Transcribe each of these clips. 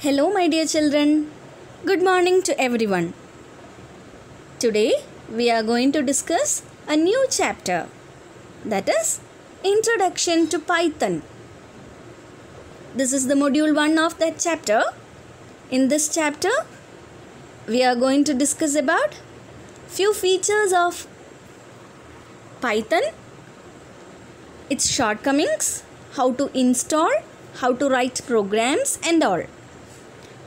Hello, my dear children. Good morning to everyone. Today we are going to discuss a new chapter, that is Introduction to Python. This is the module 1 of that chapter. In this chapter, we are going to discuss about few features of Python, its shortcomings, how to install, how to write programs and all.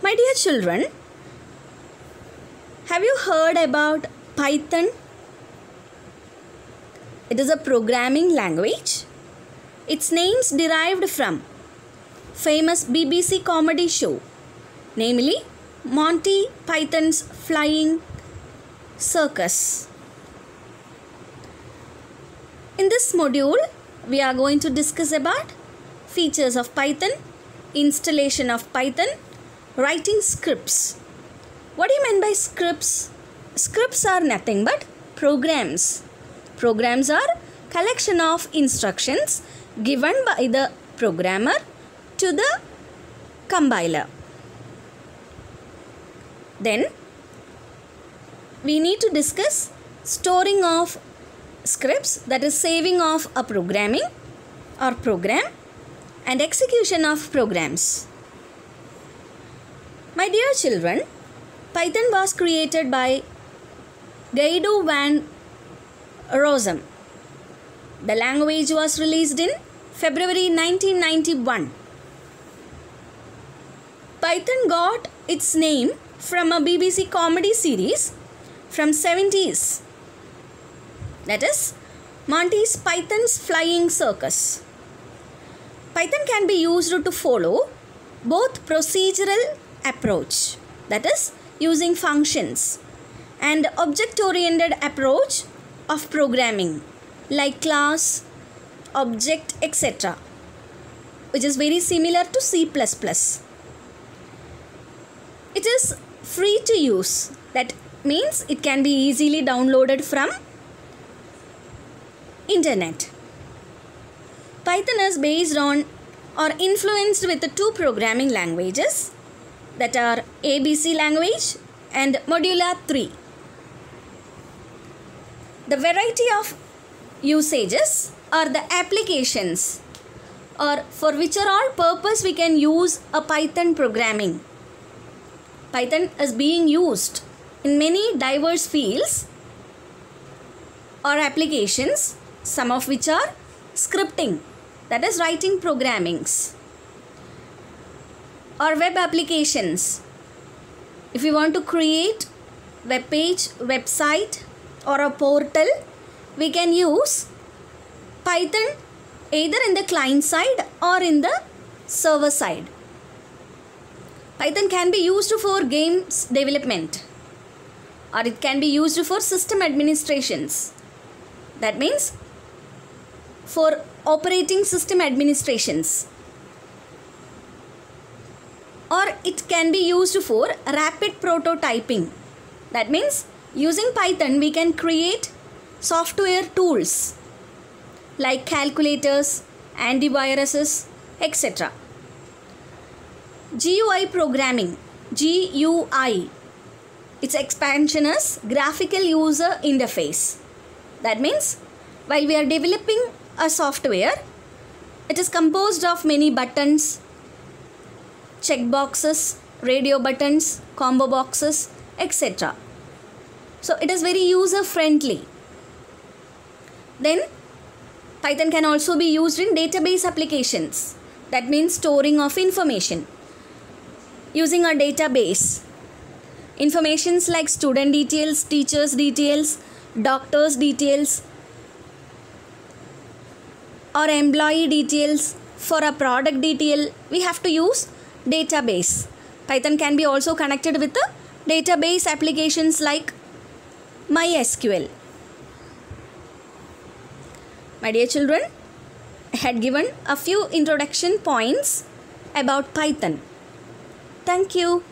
My dear children, have you heard about Python? It is a programming language. Its name's derived from famous BBC comedy show, namely Monty Python's Flying Circus. In this module, we are going to discuss about features of Python, installation of Python, writing scripts. What do you mean by scripts? Scripts are nothing but programs. Programs are collection of instructions given by the programmer to the compiler. Then we need to discuss storing of scripts, that is saving of a programming or program, and execution of programs. My dear children, Python was created by Guido van Rossum. The language was released in February 1991. Python got its name from a BBC comedy series from 70s. That is Monty Python's Flying Circus. Python can be used to follow both procedural approach, that is using functions, and object-oriented approach of programming like class, object, etc., which is very similar to C++. It is free to use. That means it can be easily downloaded from internet. Python is based on or influenced with the two programming languages, that are ABC language and Modula 3. The variety of usages are the applications, or for which are all purpose we can use a Python programming. Python is being used in many diverse fields or applications, some of which are scripting, that is writing programmings, or web applications. If you want to create web page, website or a portal, we can use Python either in the client side or in the server side. Python can be used for games development, or it can be used for system administrations. That means for operating system administrations. Or it can be used for rapid prototyping. That means using Python we can create software tools like calculators, antiviruses, etc. GUI programming, GUI, its expansion is graphical user interface. That means while we are developing a software, it is composed of many buttons, checkboxes, radio buttons, combo boxes, etc. So it is very user friendly. Then Python can also be used in database applications. That means storing of information. Using a database, informations like student details, teachers details, doctors details, or employee details, for a product detail, we have to use database. Python can be also connected with the database applications like MySQL. My dear children, I had given a few introduction points about Python. Thank you.